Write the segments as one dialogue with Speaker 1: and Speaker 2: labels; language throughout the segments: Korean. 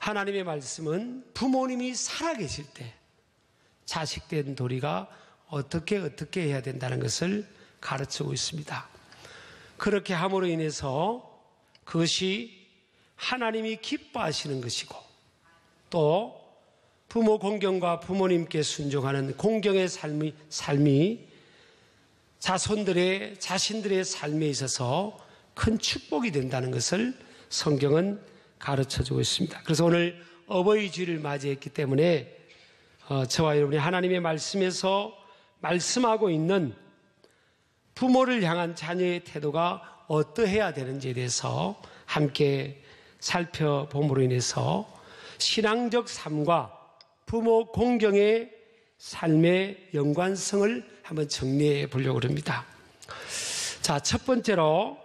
Speaker 1: 하나님의 말씀은 부모님이 살아계실 때 자식된 도리가 어떻게 해야 된다는 것을 가르치고 있습니다. 그렇게 함으로 인해서 그것이 하나님이 기뻐하시는 것이고 또 부모 공경과 부모님께 순종하는 공경의 삶이 자신들의 삶에 있어서 큰 축복이 된다는 것을 성경은 가르쳐주고 있습니다. 그래서 오늘 어버이 주일을 맞이했기 때문에 저와 여러분이 하나님의 말씀에서 말씀하고 있는 부모를 향한 자녀의 태도가 어떠해야 되는지에 대해서 함께 살펴봄으로 인해서 신앙적 삶과 부모 공경의 삶의 연관성을 한번 정리해 보려고 합니다. 자, 첫 번째로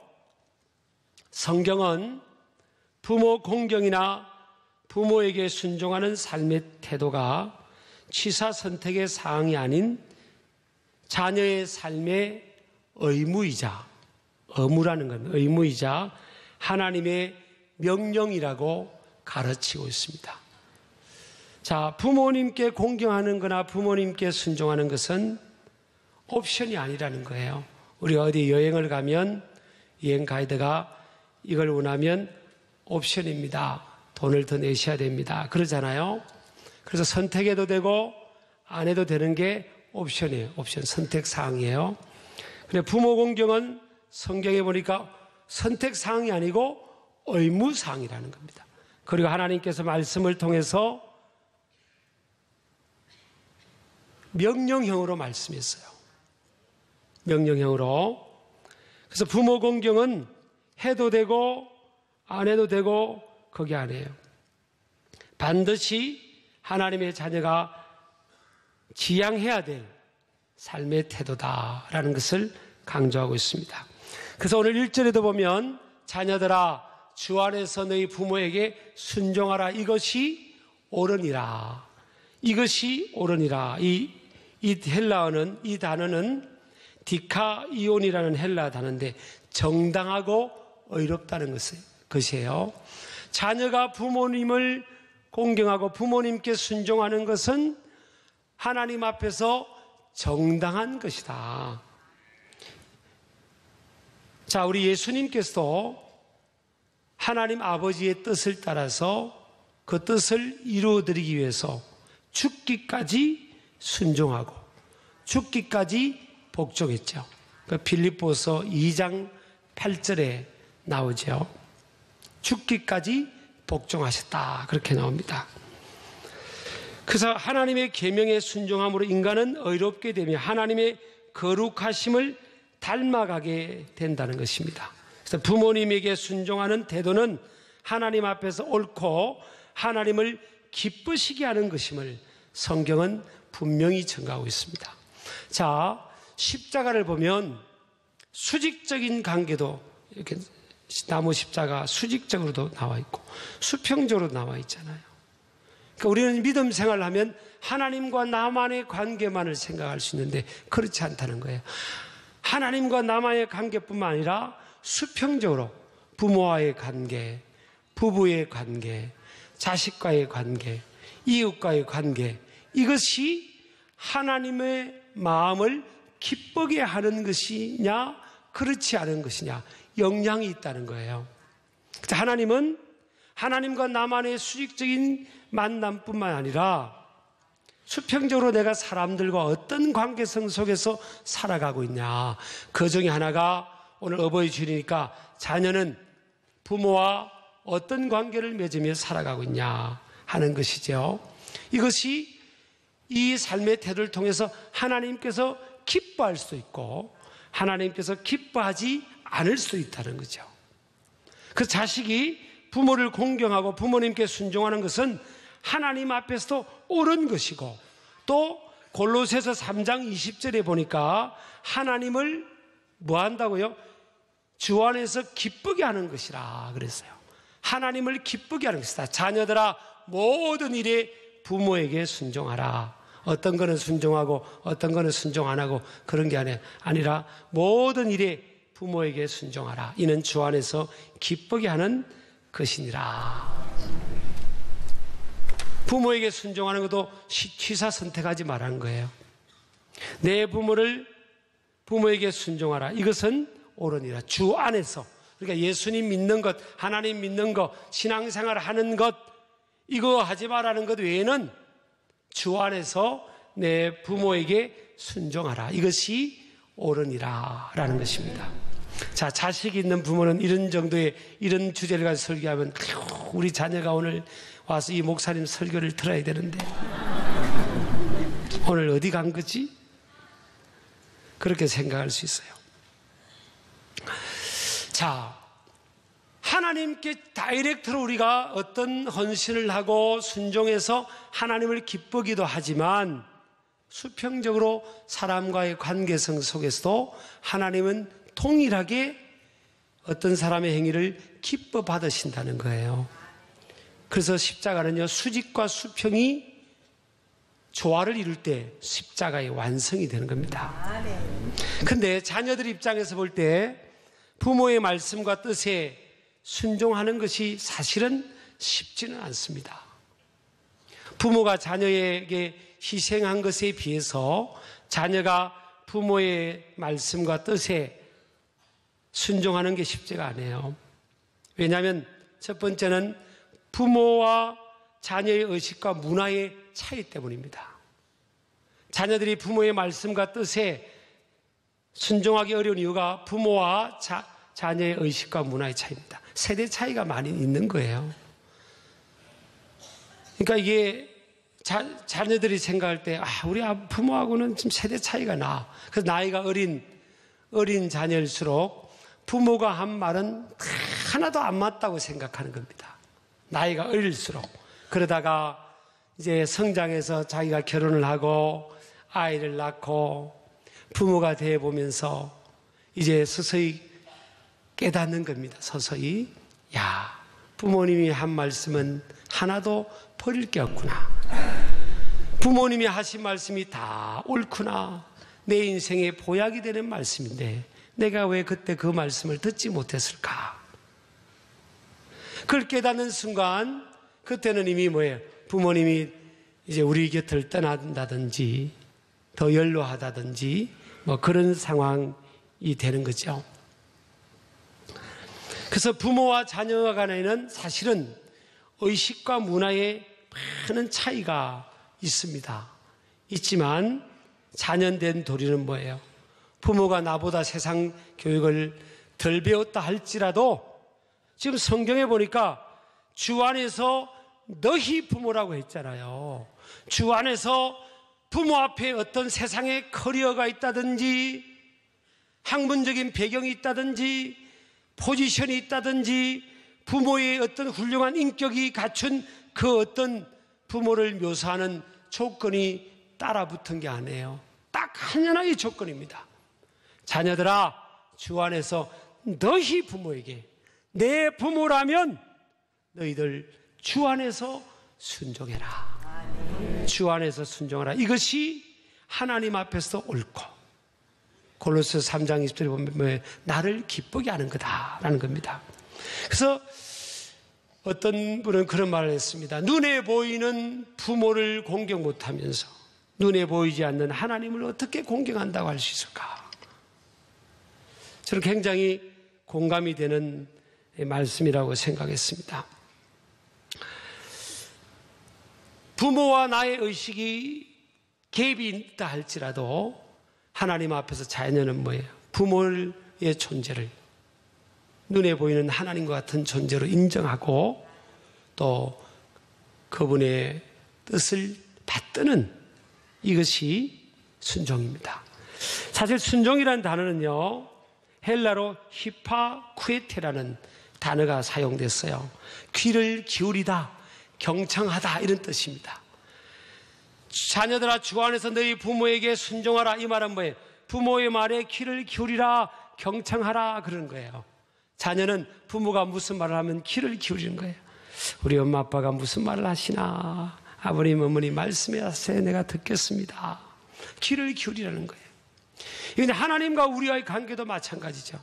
Speaker 1: 성경은 부모 공경이나 부모에게 순종하는 삶의 태도가 취사 선택의 사항이 아닌 자녀의 삶의 의무이자 하나님의 명령이라고 가르치고 있습니다. 자, 부모님께 공경하는 거나 부모님께 순종하는 것은 옵션이 아니라는 거예요. 우리 어디 여행을 가면 여행 가이드가 이걸 원하면 옵션입니다. 돈을 더 내셔야 됩니다. 그러잖아요. 그래서 선택해도 되고 안 해도 되는 게 옵션이에요. 옵션, 선택사항이에요. 근데 부모 공경은 성경에 보니까 선택사항이 아니고 의무사항이라는 겁니다. 그리고 하나님께서 말씀을 통해서 명령형으로 말씀했어요. 명령형으로. 그래서 부모 공경은 해도 되고 안 해도 되고 그게 아니에요. 반드시 하나님의 자녀가 지향해야 될 삶의 태도다라는 것을 강조하고 있습니다. 그래서 오늘 1절에도 보면 자녀들아 주 안에서 너희 부모에게 순종하라. 이것이 옳으니라. 이것이 옳으니라. 이 헬라어는, 이 단어는 디카이온이라는 헬라 단어인데 정당하고 의롭다는 것이에요. 자녀가 부모님을 공경하고 부모님께 순종하는 것은 하나님 앞에서 정당한 것이다. 자, 우리 예수님께서도 하나님 아버지의 뜻을 따라서 그 뜻을 이루어드리기 위해서 죽기까지 순종하고 죽기까지 복종했죠. 그 빌립보서 2장 8절에 나오죠. 죽기까지 복종하셨다. 그렇게 나옵니다. 그래서 하나님의 계명에 순종함으로 인간은 의롭게 되며 하나님의 거룩하심을 닮아가게 된다는 것입니다. 그래서 부모님에게 순종하는 태도는 하나님 앞에서 옳고 하나님을 기쁘시게 하는 것임을 성경은 분명히 증가하고 있습니다. 자, 십자가를 보면 수직적인 관계도 이렇게 나무 십자가 수직적으로도 나와 있고 수평적으로 나와 있잖아요. 그러니까 우리는 믿음 생활을 하면 하나님과 나만의 관계만을 생각할 수 있는데 그렇지 않다는 거예요. 하나님과 나만의 관계뿐만 아니라 수평적으로 부모와의 관계, 부부의 관계, 자식과의 관계, 이웃과의 관계, 이것이 하나님의 마음을 기쁘게 하는 것이냐 그렇지 않은 것이냐 영향이 있다는 거예요. 하나님은 하나님과 나만의 수직적인 만남뿐만 아니라 수평적으로 내가 사람들과 어떤 관계성 속에서 살아가고 있냐, 그 중에 하나가 오늘 어버이 주일이니까 자녀는 부모와 어떤 관계를 맺으며 살아가고 있냐 하는 것이죠. 이것이 이 삶의 태도를 통해서 하나님께서 기뻐할 수도 있고 하나님께서 기뻐하지 않을 수도 있다는 거죠. 그 자식이 부모를 공경하고 부모님께 순종하는 것은 하나님 앞에서도 옳은 것이고 또 골로새서 3장 20절에 보니까 하나님을 뭐 한다고요? 주 안에서 기쁘게 하는 것이라 그랬어요. 하나님을 기쁘게 하는 것이다. 자녀들아 모든 일에 부모에게 순종하라. 어떤 거는 순종하고 어떤 거는 순종 안 하고 그런 게 아니라 모든 일에 부모에게 순종하라. 이는 주 안에서 기쁘게 하는 것이니라. 부모에게 순종하는 것도 취사 선택하지 말라는 거예요. 내 부모에게 순종하라. 이것은 옳으니라. 주 안에서. 그러니까 예수님 믿는 것, 하나님 믿는 것, 신앙생활 하는 것, 이거 하지 말라는 것 외에는 주 안에서 내 부모에게 순종하라. 이것이 옳으니라 라는 것입니다. 자, 자식 있는 부모는 이런 정도의 이런 주제를 가지고 설교하면 우리 자녀가 오늘 와서 이 목사님 설교를 들어야 되는데 오늘 어디 간 거지? 그렇게 생각할 수 있어요. 자, 하나님께 다이렉트로 우리가 어떤 헌신을 하고 순종해서 하나님을 기쁘기도 하지만 수평적으로 사람과의 관계성 속에서도 하나님은 동일하게 어떤 사람의 행위를 기뻐 받으신다는 거예요. 그래서 십자가는요, 수직과 수평이 조화를 이룰 때 십자가의 완성이 되는 겁니다. 근데 자녀들 입장에서 볼 때 부모의 말씀과 뜻에 순종하는 것이 사실은 쉽지는 않습니다. 부모가 자녀에게 희생한 것에 비해서 자녀가 부모의 말씀과 뜻에 순종하는 게 쉽지가 않아요. 왜냐하면 첫 번째는 부모와 자녀의 의식과 문화의 차이 때문입니다. 자녀들이 부모의 말씀과 뜻에 순종하기 어려운 이유가 부모와 자녀의 의식과 문화의 차이입니다. 세대 차이가 많이 있는 거예요. 그러니까 이게 자녀들이 생각할 때 우리 부모하고는 좀 세대 차이가 나. 그래서 나이가 어린 자녀일수록 부모가 한 말은 하나도 안 맞다고 생각하는 겁니다. 나이가 어릴수록. 그러다가 이제 성장해서 자기가 결혼을 하고 아이를 낳고 부모가 되어 보면서 이제 서서히 깨닫는 겁니다. 서서히. 야, 부모님이 한 말씀은 하나도 버릴 게 없구나. 부모님이 하신 말씀이 다 옳구나. 내 인생의 보약이 되는 말씀인데 내가 왜 그때 그 말씀을 듣지 못했을까? 그걸 깨닫는 순간 그때는 이미 뭐예요? 부모님이 이제 우리 곁을 떠난다든지 더 연로하다든지 뭐 그런 상황이 되는 거죠. 그래서 부모와 자녀 간에는 사실은 의식과 문화에 많은 차이가 있습니다. 있지만 자녀된 도리는 뭐예요? 부모가 나보다 세상 교육을 덜 배웠다 할지라도 지금 성경에 보니까 주 안에서 너희 부모라고 했잖아요. 주 안에서 부모 앞에 어떤 세상의 커리어가 있다든지 학문적인 배경이 있다든지 포지션이 있다든지 부모의 어떤 훌륭한 인격이 갖춘 그 어떤 부모를 묘사하는 조건이 따라붙은 게 아니에요. 딱 하나의 조건입니다. 자녀들아, 주 안에서 너희 부모에게 내 부모라면 너희들 주 안에서 순종해라. 주 안에서 순종하라. 이것이 하나님 앞에서 옳고 골로새 3장 20절에 보면 나를 기쁘게 하는 거다라는 겁니다. 그래서 어떤 분은 그런 말을 했습니다. 눈에 보이는 부모를 공경 못하면서 눈에 보이지 않는 하나님을 어떻게 공경한다고 할 수 있을까? 저는 굉장히 공감이 되는 말씀이라고 생각했습니다. 부모와 나의 의식이 갭이 있다 할지라도 하나님 앞에서 자녀는 뭐예요? 부모의 존재를 눈에 보이는 하나님과 같은 존재로 인정하고 또 그분의 뜻을 받드는 이것이 순종입니다. 사실 순종이라는 단어는요, 헬라로 히파쿠에테라는 단어가 사용됐어요. 귀를 기울이다, 경청하다 이런 뜻입니다. 자녀들아, 주 안에서 너희 부모에게 순종하라. 이 말은 뭐예요? 부모의 말에 귀를 기울이라, 경청하라 그러는 거예요. 자녀는 부모가 무슨 말을 하면 귀를 기울이는 거예요. 우리 엄마 아빠가 무슨 말을 하시나, 아버님 어머니 말씀해 하세요. 내가 듣겠습니다. 귀를 기울이라는 거예요. 근데 하나님과 우리와의 관계도 마찬가지죠.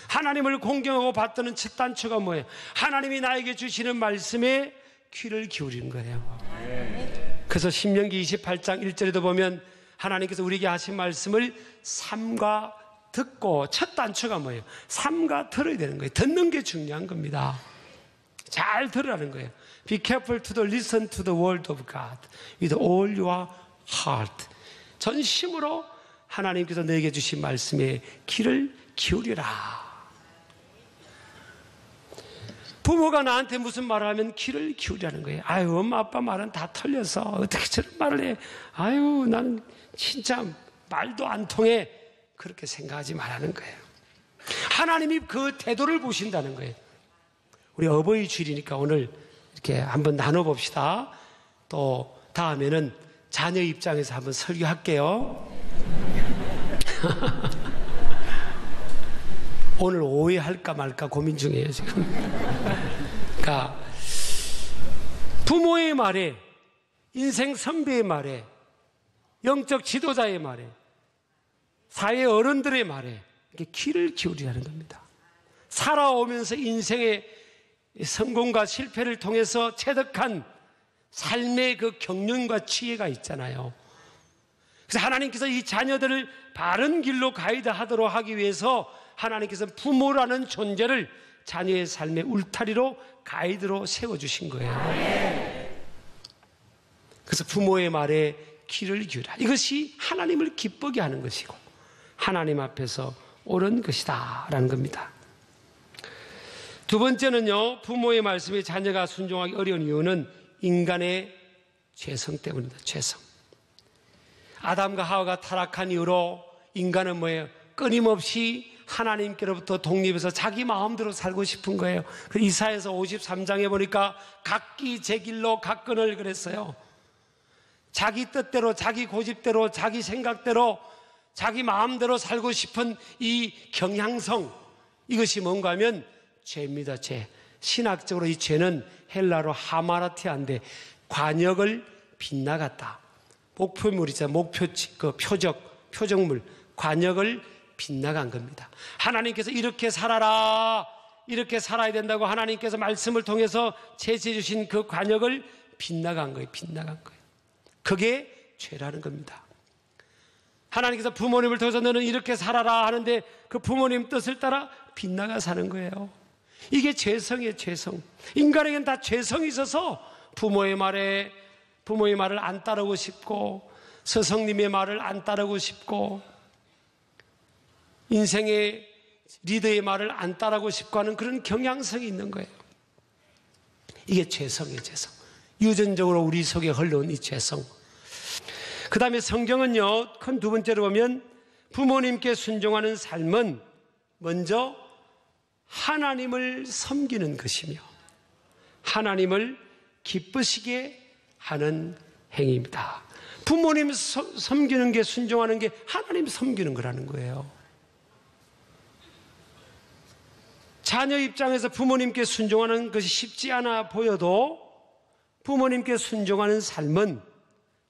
Speaker 1: 하나님을 공경하고 받드는 첫 단추가 뭐예요? 하나님이 나에게 주시는 말씀에 귀를 기울이는 거예요. 그래서 신명기 28장 1절에도 보면 하나님께서 우리에게 하신 말씀을 삼가 듣고, 첫 단추가 뭐예요? 삼가 들어야 되는 거예요. 듣는 게 중요한 겁니다. 잘 들으라는 거예요. Be careful to listen to the word of God with all your heart. 전심으로 하나님께서 내게 주신 말씀에 귀를 기울여라. 부모가 나한테 무슨 말을 하면 귀를 기울이라는 거예요. 아유, 엄마 아빠 말은 다 틀려서 어떻게 저런 말을 해. 아유, 나는 진짜 말도 안 통해. 그렇게 생각하지 말라는 거예요. 하나님이 그 태도를 보신다는 거예요. 우리 어버이 주일이니까 오늘 이렇게 한번 나눠봅시다. 또 다음에는 자녀 입장에서 한번 설교할게요. 오늘 오해할까 말까 고민 중이에요, 지금. 그러니까 부모의 말에, 인생 선배의 말에, 영적 지도자의 말에, 사회 어른들의 말에 이렇게 귀를 기울이라는 겁니다. 살아오면서 인생의 성공과 실패를 통해서 체득한 삶의 그 경륜과 지혜가 있잖아요. 그래서 하나님께서 이 자녀들을 바른 길로 가이드하도록 하기 위해서 하나님께서 부모라는 존재를 자녀의 삶의 울타리로 가이드로 세워주신 거예요. 그래서 부모의 말에 귀를 기울여라. 이것이 하나님을 기쁘게 하는 것이고 하나님 앞에서 옳은 것이다 라는 겁니다. 두 번째는요, 부모의 말씀에 자녀가 순종하기 어려운 이유는 인간의 죄성 때문입니다. 죄성. 아담과 하와가 타락한 이후로 인간은 뭐예요? 끊임없이 하나님께로부터 독립해서 자기 마음대로 살고 싶은 거예요. 이사야서 53장에 보니까 각기 제 길로 각건을 그랬어요. 자기 뜻대로, 자기 고집대로, 자기 생각대로, 자기 마음대로 살고 싶은 이 경향성, 이것이 뭔가 하면 죄입니다. 죄. 신학적으로 이 죄는 헬라로 하마라티아인데 관역을 빗나갔다. 목표물이잖아요. 목표치, 그 표적물, 관역을 빗나간 겁니다. 하나님께서 이렇게 살아라, 이렇게 살아야 된다고 하나님께서 말씀을 통해서 제시해 주신 그 관역을 빗나간 거예요. 빗나간 거예요. 그게 죄라는 겁니다. 하나님께서 부모님을 통해서 너는 이렇게 살아라 하는데 그 부모님 뜻을 따라 빗나가 사는 거예요. 이게 죄성이에요. 죄성. 인간에게는 다 죄성이 있어서 부모의 말을 안 따르고 싶고, 스승님의 말을 안 따르고 싶고, 인생의 리더의 말을 안 따르고 싶고 하는 그런 경향성이 있는 거예요. 이게 죄성이에요. 죄성. 유전적으로 우리 속에 흘러온 이 죄성. 그 다음에 성경은요, 큰 두 번째로 보면 부모님께 순종하는 삶은 먼저 하나님을 섬기는 것이며 하나님을 기쁘시게 하는 행위입니다. 부모님 섬기는 게, 순종하는 게 하나님 섬기는 거라는 거예요. 자녀 입장에서 부모님께 순종하는 것이 쉽지 않아 보여도 부모님께 순종하는 삶은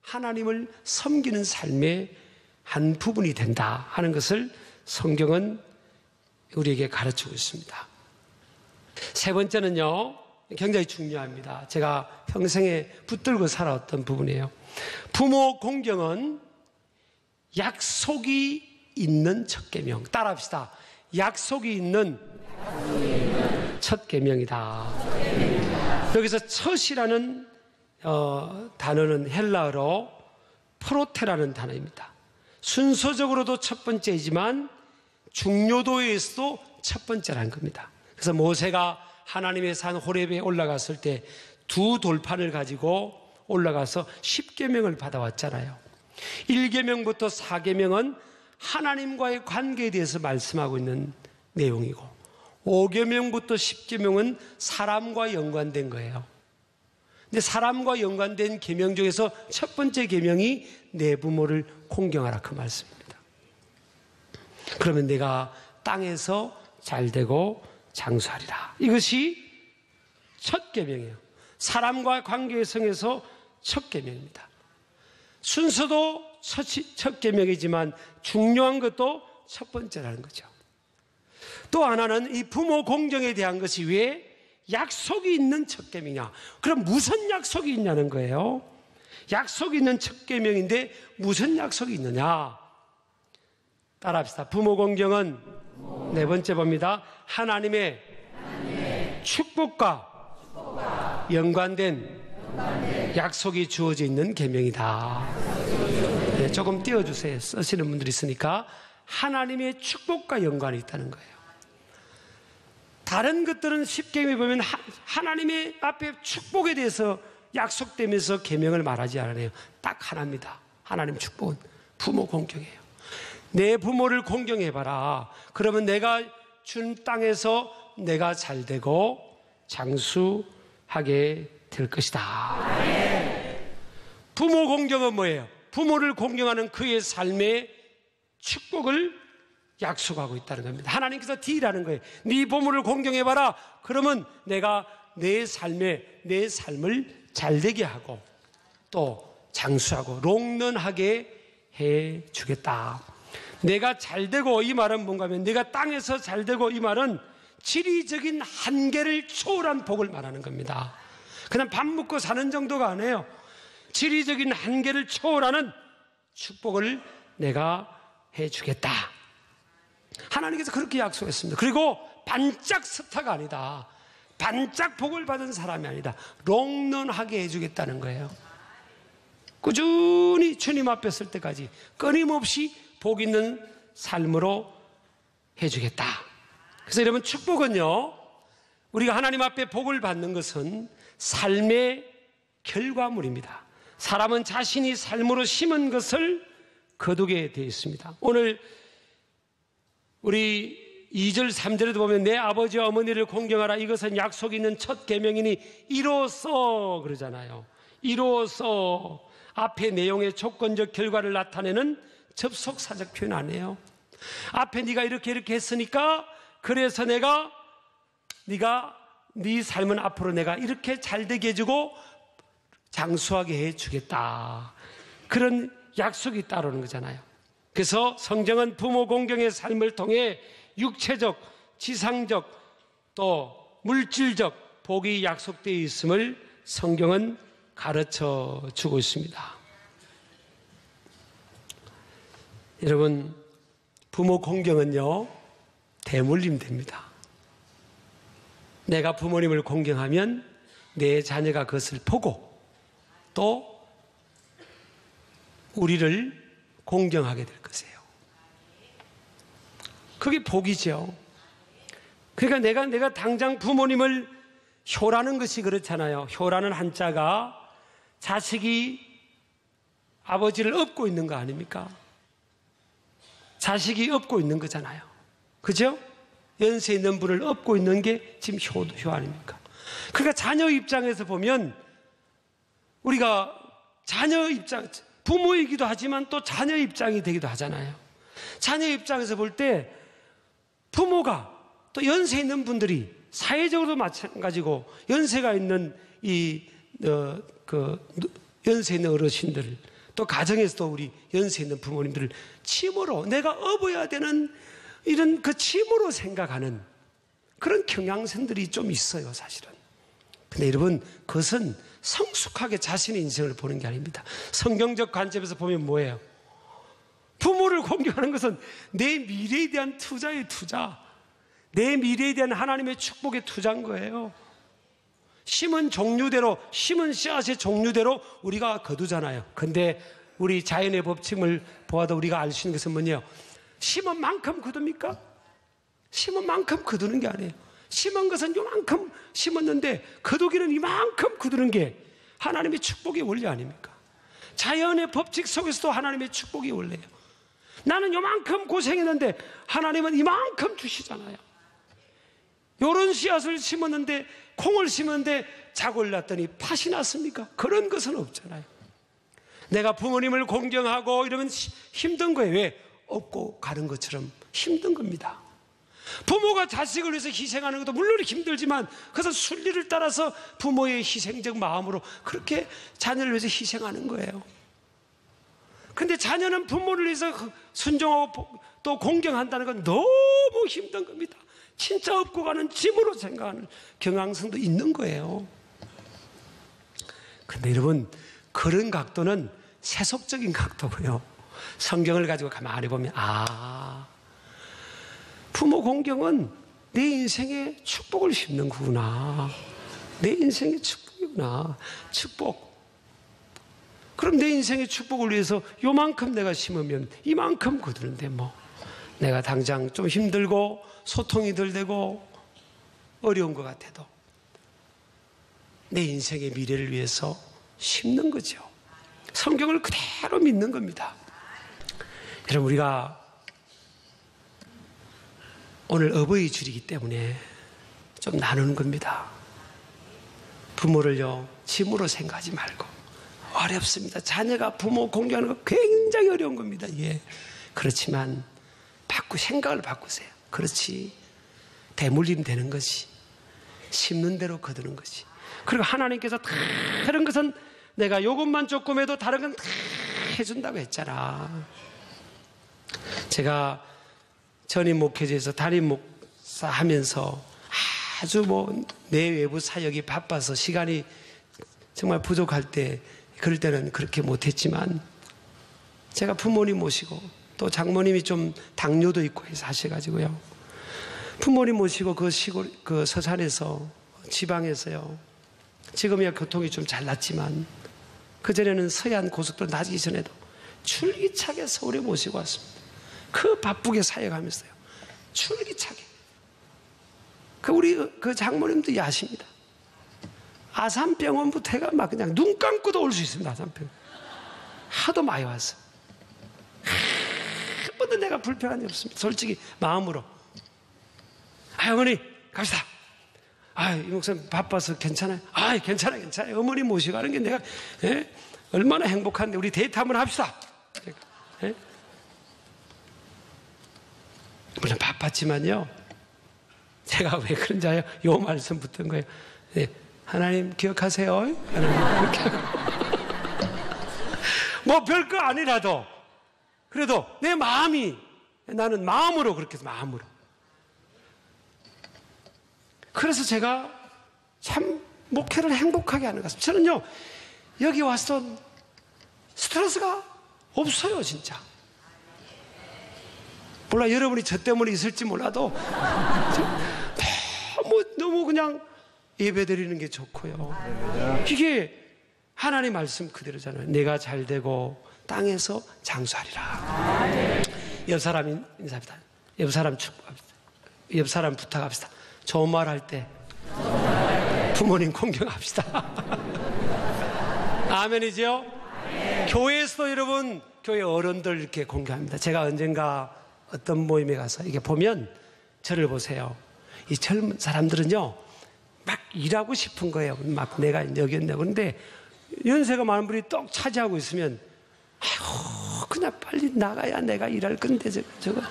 Speaker 1: 하나님을 섬기는 삶의 한 부분이 된다 하는 것을 성경은 우리에게 가르치고 있습니다. 세 번째는요, 굉장히 중요합니다. 제가 평생에 붙들고 살아왔던 부분이에요. 부모 공경은 약속이 있는 첫 계명. 따라합시다. 약속이 있는 첫 계명이다. 여기서 첫이라는 단어는 헬라어로 프로테라는 단어입니다. 순서적으로도 첫 번째이지만 중요도에서도 첫 번째라는 겁니다. 그래서 모세가 하나님의 산 호렙에 올라갔을 때 두 돌판을 가지고 올라가서 10계명을 받아왔잖아요. 1계명부터 4계명은 하나님과의 관계에 대해서 말씀하고 있는 내용이고 5계명부터 10계명은 사람과 연관된 거예요. 근데 사람과 연관된 계명 중에서 첫 번째 계명이 내 부모를 공경하라, 그 말씀입니다. 그러면 내가 땅에서 잘되고 장수하리라. 이것이 첫 계명이에요. 사람과 관계성에서 첫 계명입니다. 순서도 첫 계명이지만 중요한 것도 첫 번째라는 거죠. 또 하나는 이 부모 공경에 대한 것이 왜 약속이 있는 첫 계명이냐? 그럼 무슨 약속이 있냐는 거예요. 약속이 있는 첫 계명인데 무슨 약속이 있느냐? 따라합시다. 부모 공경은 네 번째 봅니다. 하나님의 축복과 연관된 약속이 주어져 있는 계명이다. 네, 조금 띄워주세요. 쓰시는 분들이 있으니까. 하나님의 축복과 연관이 있다는 거예요. 다른 것들은 10계명에 보면 하나님의 앞에 축복에 대해서 약속되면서 계명을 말하지 않아요. 딱 하나입니다. 하나님 축복은 부모 공경이에요. 내 부모를 공경해봐라. 그러면 내가 준 땅에서 내가 잘되고 장수하게 될 것이다. 부모 공경은 뭐예요? 부모를 공경하는 그의 삶의 축복을 약속하고 있다는 겁니다. 하나님께서 딜하는 거예요. 네 부모를 공경해봐라. 그러면 내가 내 삶을 잘되게 하고 또 장수하고 롱런하게 해주겠다. 내가 잘되고 이 말은 뭔가 하면 내가 땅에서 잘되고 이 말은 지리적인 한계를 초월한 복을 말하는 겁니다. 그냥 밥 먹고 사는 정도가 아니에요. 지리적인 한계를 초월하는 축복을 내가 해주겠다. 하나님께서 그렇게 약속했습니다. 그리고 반짝 스타가 아니다. 반짝 복을 받은 사람이 아니다. 롱런하게 해주겠다는 거예요. 꾸준히 주님 앞에 설 때까지 끊임없이 복 있는 삶으로 해주겠다. 그래서 여러분, 축복은요, 우리가 하나님 앞에 복을 받는 것은 삶의 결과물입니다. 사람은 자신이 삶으로 심은 것을 거두게 되어 있습니다. 오늘 우리 2절 3절에도 보면 내 아버지와 어머니를 공경하라. 이것은 약속이 있는 첫 계명이니 이로써 그러잖아요. 이로써 앞에 내용의 조건적 결과를 나타내는 접속사적 표현 아니에요. 앞에 네가 이렇게 했으니까 그래서 네가 네 삶은 앞으로 내가 이렇게 잘되게 해주고 장수하게 해주겠다. 그런 약속이 따르는 거잖아요. 그래서 성경은 부모 공경의 삶을 통해 육체적, 지상적, 또 물질적 복이 약속되어 있음을 성경은 가르쳐 주고 있습니다. 여러분, 부모 공경은요, 대물림됩니다. 내가 부모님을 공경하면 내 자녀가 그것을 보고 또 우리를 공경하게 될 것이에요. 그게 복이죠. 그러니까 내가 당장 부모님을 효라는 것이 그렇잖아요. 효라는 한자가 자식이 아버지를 업고 있는 거 아닙니까? 자식이 업고 있는 거잖아요. 그죠? 연세 있는 분을 업고 있는 게 지금 효 아닙니까? 그러니까 자녀 입장에서 보면 우리가 자녀 입장, 부모이기도 하지만 또 자녀 입장이 되기도 하잖아요. 자녀 입장에서 볼 때 부모가 또 연세 있는 분들이 사회적으로도 마찬가지고 연세가 있는 연세 있는 어르신들 또 가정에서도 우리 연세 있는 부모님들을 침으로 내가 업어야 되는 이런 그 침으로 생각하는 그런 경향성들이 좀 있어요, 사실은. 근데 여러분, 그것은 성숙하게 자신의 인생을 보는 게 아닙니다. 성경적 관점에서 보면 뭐예요? 부모를 공경하는 것은 내 미래에 대한 투자의 투자, 내 미래에 대한 하나님의 축복의 투자인 거예요. 심은 종류대로, 심은 씨앗의 종류대로 우리가 거두잖아요. 근데 우리 자연의 법칙을 보아도 우리가 알 수 있는 것은 뭐냐요? 심은 만큼 거둡니까? 심은 만큼 거두는 게 아니에요. 심은 것은 요만큼 심었는데 거두기는 이만큼 거두는 게 하나님의 축복의 원리 아닙니까? 자연의 법칙 속에서도 하나님의 축복이 원리예요. 나는 요만큼 고생했는데 하나님은 이만큼 주시잖아요. 요런 씨앗을 심었는데, 콩을 심었는데 자골 났더니 팥이 났습니까? 그런 것은 없잖아요. 내가 부모님을 공경하고 이러면 힘든 거예요. 왜? 업고 가는 것처럼 힘든 겁니다. 부모가 자식을 위해서 희생하는 것도 물론 힘들지만 그것은 순리를 따라서 부모의 희생적 마음으로 그렇게 자녀를 위해서 희생하는 거예요. 근데 자녀는 부모를 위해서 순종하고 또 공경한다는 건 너무 힘든 겁니다. 진짜 업고 가는 짐으로 생각하는 경향성도 있는 거예요. 근데 여러분, 그런 각도는 세속적인 각도고요. 성경을 가지고 가만히 보면, 부모 공경은 내 인생에 축복을 심는 거구나. 내 인생의 축복이구나. 축복. 그럼 내 인생의 축복을 위해서 요만큼 내가 심으면 이만큼 거두는데 내가 당장 좀 힘들고 소통이 덜 되고 어려운 것 같아도 내 인생의 미래를 위해서 심는 거죠. 성경을 그대로 믿는 겁니다. 여러분, 우리가 오늘 어버이 주일이기 때문에 좀 나누는 겁니다. 부모를요, 짐으로 생각하지 말고. 어렵습니다. 자녀가 부모 공경하는 거 굉장히 어려운 겁니다. 예. 그렇지만 생각을 바꾸세요. 그렇지. 대물림 되는 것이, 심는 대로 거두는 것이. 그리고 하나님께서 다른 것은 내가 요것만 조금 해도 다른 건 다 해준다고 했잖아. 제가 전임 목회지에서 담임 목사 하면서 아주 내 외부 사역이 바빠서 시간이 정말 부족할 때, 그럴 때는 그렇게 못했지만, 제가 부모님 모시고 또 장모님이 좀 당뇨도 있고 해서 하셔가지고요, 부모님 모시고 그 서산에서, 지방에서요, 지금이야 교통이 좀 잘 났지만 그전에는 서해안 고속도로 나기 전에도 줄기차게 서울에 모시고 왔습니다. 그 바쁘게 사역하면서요, 줄기차게. 우리 장모님도 아십니다. 아산병원부터 해가 막 그냥 눈 감고도 올 수 있습니다. 아산병원. 하도 많이 왔어. 한 번도 내가 불평한 적 없습니다. 솔직히 마음으로. 어머니 갑시다. 이 목사님 바빠서 괜찮아요? 괜찮아요. 어머니 모시고 가는 게 내가 얼마나 행복한데 우리 데이트 한번 합시다. 물론 바빴지만요, 제가 왜 그런지 알아요? 요 말씀 붙은 거예요. 하나님 기억하세요. 하나님 별거 아니라도 그래도 내 마음이, 나는 마음으로 그렇게 해서 마음으로. 그래서 제가 참 목회를 행복하게 하는 것 같습니다. 저는요, 여기 와서 스트레스가 없어요, 진짜. 몰라, 여러분이 저 때문에 있을지 몰라도 너무 그냥 예배 드리는 게 좋고요. 이게 하나님 말씀 그대로잖아요. 내가 잘 되고 땅에서 장수하리라. 옆 사람 인사합니다. 옆 사람 축복합시다. 옆 사람 부탁합시다. 좋은 말 할 때 부모님 공경합시다. 아멘이죠? 교회에서도 여러분, 교회 어른들 이렇게 공경합니다. 제가 언젠가 어떤 모임에 가서 이게 보면 저를 보세요. 이 젊은 사람들은요, 막 일하고 싶은 거예요. 막 내가 여겼네. 그런데 연세가 많은 분이 떡 차지하고 있으면, 그냥 빨리 나가야 내가 일할 건데, 저거,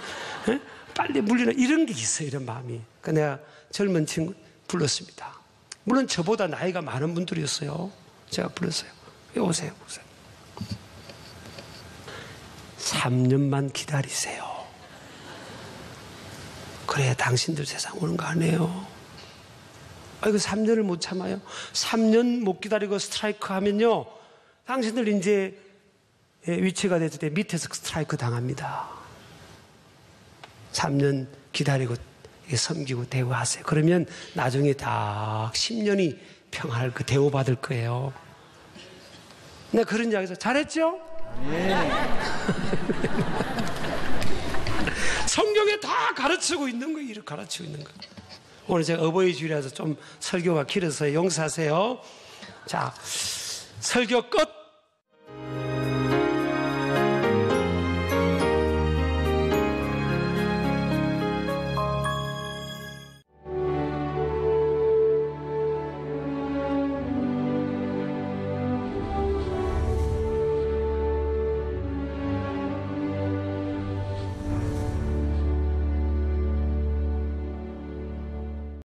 Speaker 1: 빨리 물리는, 이런 게 있어요, 이런 마음이. 그러니까 내가 젊은 친구 불렀습니다. 물론 저보다 나이가 많은 분들이었어요. 제가 불렀어요. 오세요. 3년만 기다리세요. 그래야 당신들 세상 오는 거 아니에요. 이거 3년을 못 참아요. 3년 못 기다리고 스트라이크 하면요, 당신들 이제 위치가 됐을 때 밑에서 스트라이크 당합니다. 3년 기다리고 섬기고 대우하세요. 그러면 나중에 딱 10년이 평안할 대우받을 거예요. 내가 그런 이야기에서 잘했죠? 네. 성경에 다 가르치고 있는 거예요. 이렇게 가르치고 있는 거예요. 오늘 제가 어버이 주일이라서 좀 설교가 길어서 용서하세요. 자, 설교 끝.